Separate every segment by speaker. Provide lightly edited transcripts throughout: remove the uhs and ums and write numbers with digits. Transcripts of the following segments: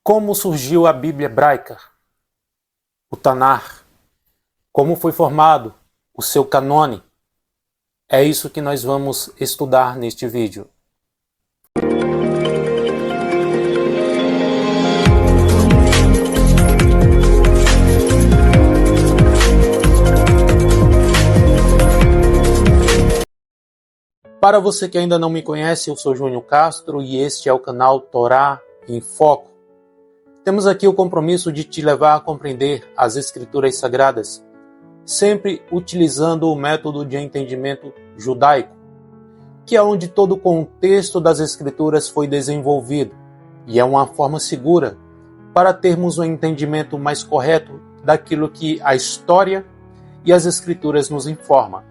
Speaker 1: Como surgiu a Bíblia hebraica? O Tanar? Como foi formado o seu canone? É isso que nós vamos estudar neste vídeo. Para você que ainda não me conhece, eu sou Júnior Castro e este é o canal Torá em Foco. Temos aqui o compromisso de te levar a compreender as Escrituras Sagradas, sempre utilizando o método de entendimento judaico, que é onde todo o contexto das Escrituras foi desenvolvido, e é uma forma segura para termos um entendimento mais correto daquilo que a história e as Escrituras nos informam.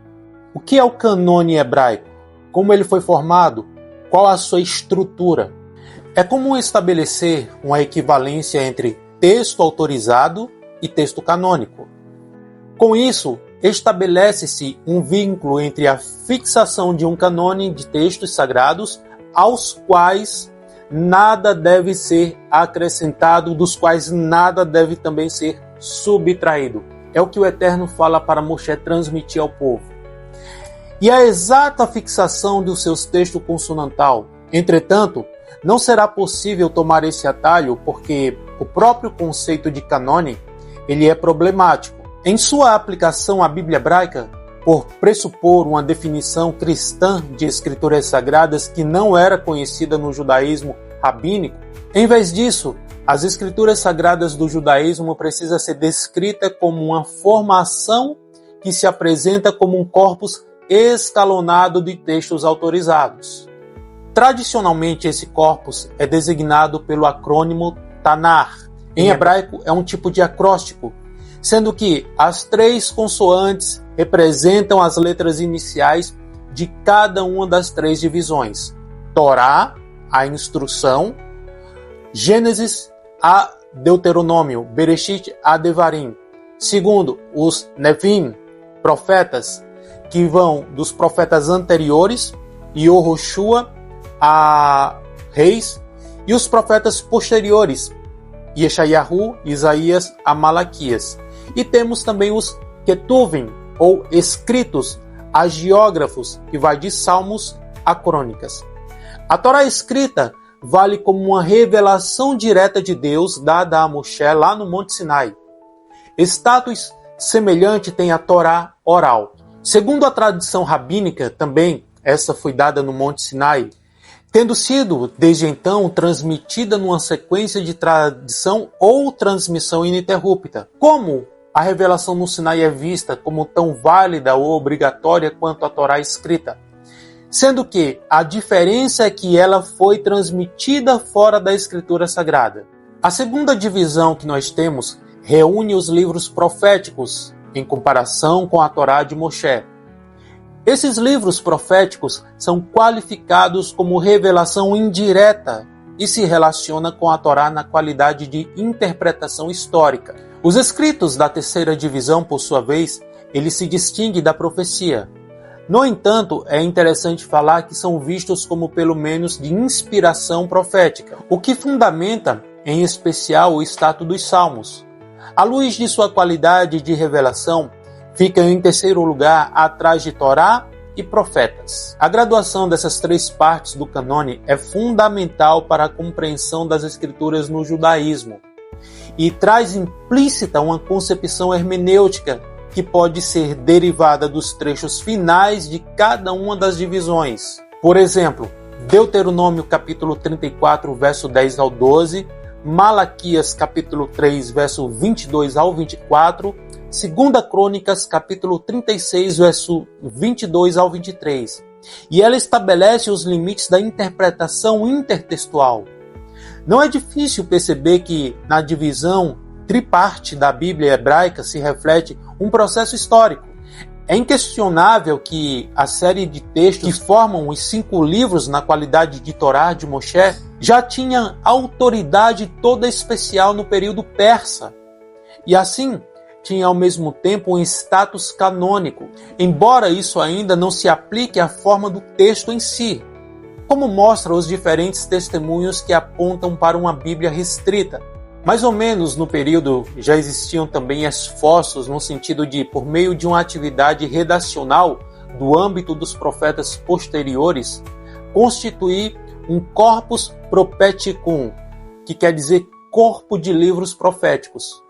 Speaker 1: O que é o canone hebraico? Como ele foi formado? Qual a sua estrutura? É comum estabelecer uma equivalência entre texto autorizado e texto canônico. Com isso, estabelece-se um vínculo entre a fixação de um canone de textos sagrados, aos quais nada deve ser acrescentado, dos quais nada deve também ser subtraído. É o que o Eterno fala para Moshe transmitir ao povo. E a exata fixação dos seus textos consonantal. Entretanto, não será possível tomar esse atalho porque o próprio conceito de canone ele é problemático. Em sua aplicação à Bíblia hebraica, por pressupor uma definição cristã de escrituras sagradas que não era conhecida no judaísmo rabínico, em vez disso, as escrituras sagradas do judaísmo precisam ser descritas como uma formação que se apresenta como um corpus escalonado de textos autorizados. Tradicionalmente, esse corpus é designado pelo acrônimo Tanar. Em hebraico, é um tipo de acróstico, sendo que as três consoantes representam as letras iniciais de cada uma das três divisões. Torá, a instrução, Gênesis, a Deuteronômio, Bereshit, a Devarim. Segundo, os Nevim, profetas, que vão dos profetas anteriores, Yehoshua, a Reis, e os profetas posteriores, Yeshayahu, Isaías, a Malaquias. E temos também os Ketuvim, ou escritos, agiógrafos, que vai de Salmos a Crônicas. A Torá escrita vale como uma revelação direta de Deus dada a Moshe lá no Monte Sinai. Status semelhante tem a Torá oral. Segundo a tradição rabínica, também essa foi dada no Monte Sinai, tendo sido, desde então, transmitida numa sequência de tradição ou transmissão ininterrupta. Como a revelação no Sinai é vista como tão válida ou obrigatória quanto a Torá escrita? Sendo que a diferença é que ela foi transmitida fora da Escritura Sagrada. A segunda divisão que nós temos reúne os livros proféticos, em comparação com a Torá de Moshe. Esses livros proféticos são qualificados como revelação indireta e se relaciona com a Torá na qualidade de interpretação histórica. Os escritos da terceira divisão, por sua vez, ele se distingue da profecia. No entanto, é interessante falar que são vistos como pelo menos de inspiração profética, o que fundamenta, em especial, o status dos Salmos. À luz de sua qualidade de revelação, fica em terceiro lugar atrás de Torá e profetas. A graduação dessas três partes do canone é fundamental para a compreensão das escrituras no judaísmo e traz implícita uma concepção hermenêutica que pode ser derivada dos trechos finais de cada uma das divisões. Por exemplo, Deuteronômio capítulo 34, verso 10 ao 12, Malaquias capítulo 3, verso 22 ao 24, 2 Crônicas capítulo 36, verso 22 ao 23. E ela estabelece os limites da interpretação intertextual. Não é difícil perceber que na divisão triparte da Bíblia hebraica se reflete um processo histórico. É inquestionável que a série de textos que formam os 5 livros na qualidade de Torá de Moshe já tinha autoridade toda especial no período persa. E assim, tinha ao mesmo tempo um status canônico, embora isso ainda não se aplique à forma do texto em si. como mostra os diferentes testemunhos que apontam para uma Bíblia restrita. Mais ou menos no período já existiam também esforços no sentido de, por meio de uma atividade redacional do âmbito dos profetas posteriores, constituir um corpus propheticum, que quer dizer corpo de livros proféticos.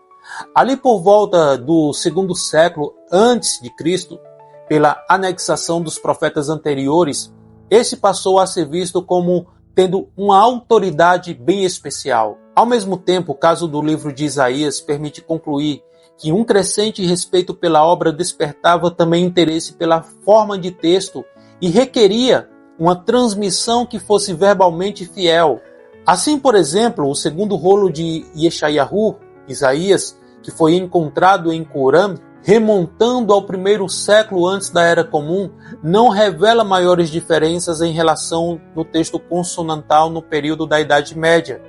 Speaker 1: Ali por volta do segundo século antes de Cristo, pela anexação dos profetas anteriores, esse passou a ser visto como tendo uma autoridade bem especial. Ao mesmo tempo, o caso do livro de Isaías permite concluir que um crescente respeito pela obra despertava também interesse pela forma de texto e requeria uma transmissão que fosse verbalmente fiel. Assim, por exemplo, o segundo rolo de Yeshayahu, Isaías, que foi encontrado em Qumran, remontando ao primeiro século antes da Era Comum, não revela maiores diferenças em relação no texto consonantal no período da Idade Média,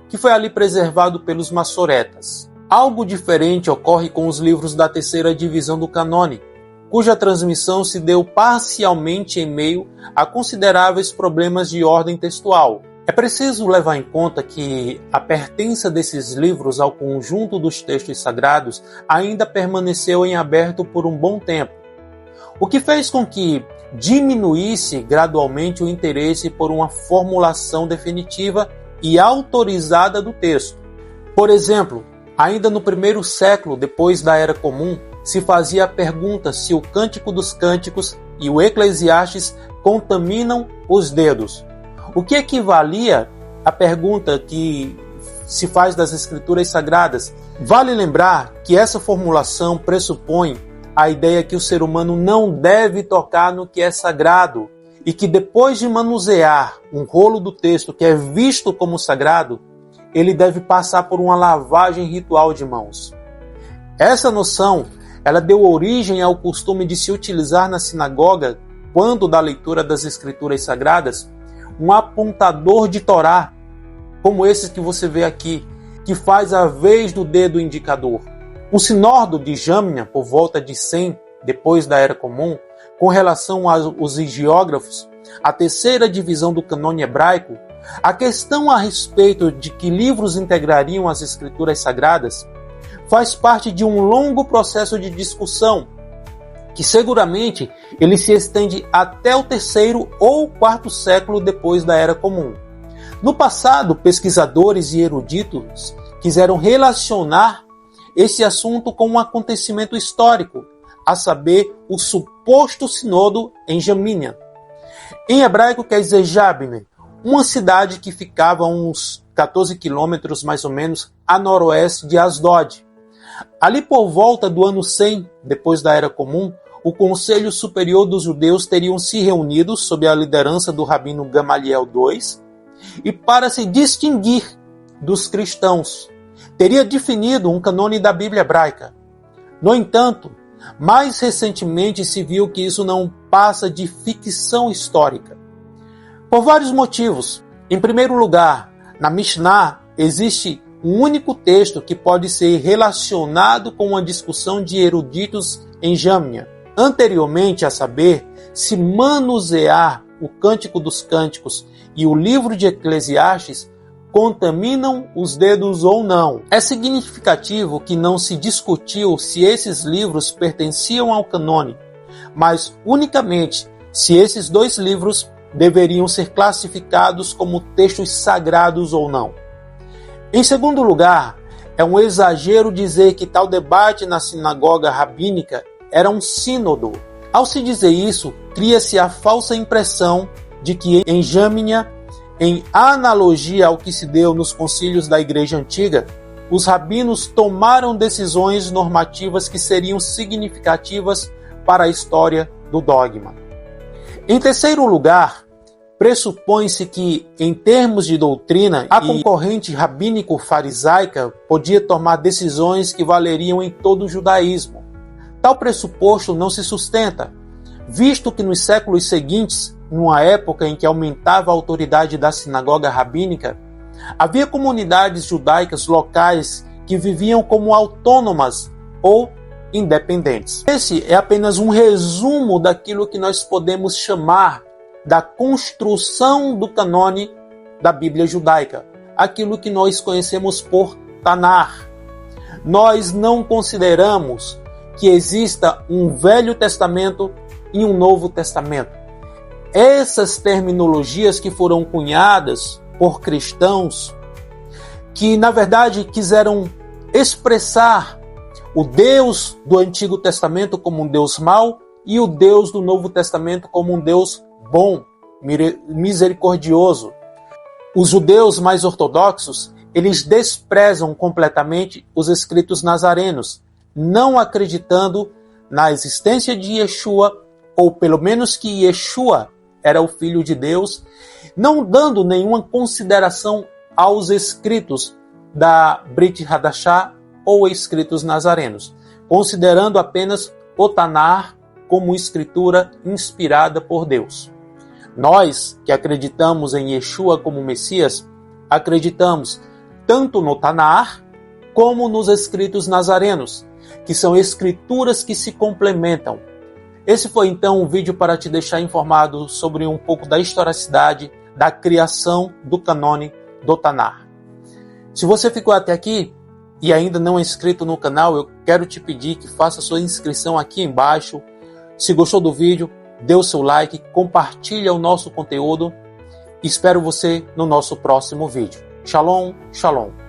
Speaker 1: que foi ali preservado pelos massoretas. Algo diferente ocorre com os livros da terceira divisão do canone, cuja transmissão se deu parcialmente em meio a consideráveis problemas de ordem textual. É preciso levar em conta que a pertença desses livros ao conjunto dos textos sagrados ainda permaneceu em aberto por um bom tempo, o que fez com que diminuísse gradualmente o interesse por uma formulação definitiva e autorizada do texto. Por exemplo, ainda no primeiro século depois da Era Comum, se fazia a pergunta se o Cântico dos Cânticos e o Eclesiastes contaminam os dedos, o que equivalia à pergunta que se faz das Escrituras Sagradas. Vale lembrar que essa formulação pressupõe a ideia que o ser humano não deve tocar no que é sagrado e que depois de manusear um rolo do texto que é visto como sagrado, ele deve passar por uma lavagem ritual de mãos. Essa noção, ela deu origem ao costume de se utilizar na sinagoga, quando da leitura das Escrituras Sagradas, um apontador de Torá, como esse que você vê aqui, que faz a vez do dedo indicador. O Sinódo de Jamnia, por volta de 100, depois da Era Comum, com relação aos hagiógrafos, a terceira divisão do canone hebraico, a questão a respeito de que livros integrariam as Escrituras Sagradas faz parte de um longo processo de discussão, que seguramente ele se estende até o terceiro ou quarto século depois da Era Comum. No passado, pesquisadores e eruditos quiseram relacionar esse assunto com um acontecimento histórico, a saber, o suposto sínodo em Jamnia. Em hebraico quer dizer Jabne, uma cidade que ficava a uns 14 quilômetros mais ou menos a noroeste de Asdod. Ali por volta do ano 100, depois da Era Comum, o Conselho Superior dos Judeus teriam se reunido sob a liderança do rabino Gamaliel II e, para se distinguir dos cristãos, teria definido um canone da Bíblia hebraica. No entanto, mais recentemente se viu que isso não passa de ficção histórica. Por vários motivos. Em primeiro lugar, na Mishnah existe um único texto que pode ser relacionado com uma discussão de eruditos em Jamnia. Anteriormente, a saber, se manusear o Cântico dos Cânticos e o livro de Eclesiastes contaminam os dedos ou não. É significativo que não se discutiu se esses livros pertenciam ao canone, mas unicamente se esses dois livros deveriam ser classificados como textos sagrados ou não. Em segundo lugar, é um exagero dizer que tal debate na sinagoga rabínica era um sínodo. Ao se dizer isso, cria-se a falsa impressão de que em Jamnia, em analogia ao que se deu nos concílios da Igreja Antiga, os rabinos tomaram decisões normativas que seriam significativas para a história do dogma. Em terceiro lugar, pressupõe-se que, em termos de doutrina, a concorrente rabínico-farisaica podia tomar decisões que valeriam em todo o judaísmo. Tal pressuposto não se sustenta, visto que nos séculos seguintes, numa época em que aumentava a autoridade da sinagoga rabínica, havia comunidades judaicas locais que viviam como autônomas ou independentes. Esse é apenas um resumo daquilo que nós podemos chamar da construção do canone da Bíblia judaica, aquilo que nós conhecemos por Tanar. Nós não consideramos que exista um Velho Testamento e um Novo Testamento. Essas terminologias que foram cunhadas por cristãos, que na verdade quiseram expressar o Deus do Antigo Testamento como um Deus mau e o Deus do Novo Testamento como um Deus bom, misericordioso. Os judeus mais ortodoxos, eles desprezam completamente os escritos nazarenos, não acreditando na existência de Yeshua, ou pelo menos que Yeshua era o Filho de Deus, não dando nenhuma consideração aos escritos da Brit Hadashah ou escritos nazarenos, considerando apenas o Tanar como escritura inspirada por Deus. Nós, que acreditamos em Yeshua como Messias, acreditamos tanto no Tanar como nos escritos nazarenos, que são escrituras que se complementam. Esse foi então um vídeo para te deixar informado sobre um pouco da historicidade da criação do canone do Tanar. Se você ficou até aqui e ainda não é inscrito no canal, eu quero te pedir que faça sua inscrição aqui embaixo. Se gostou do vídeo, dê o seu like, compartilhe o nosso conteúdo. Espero você no nosso próximo vídeo. Shalom, shalom.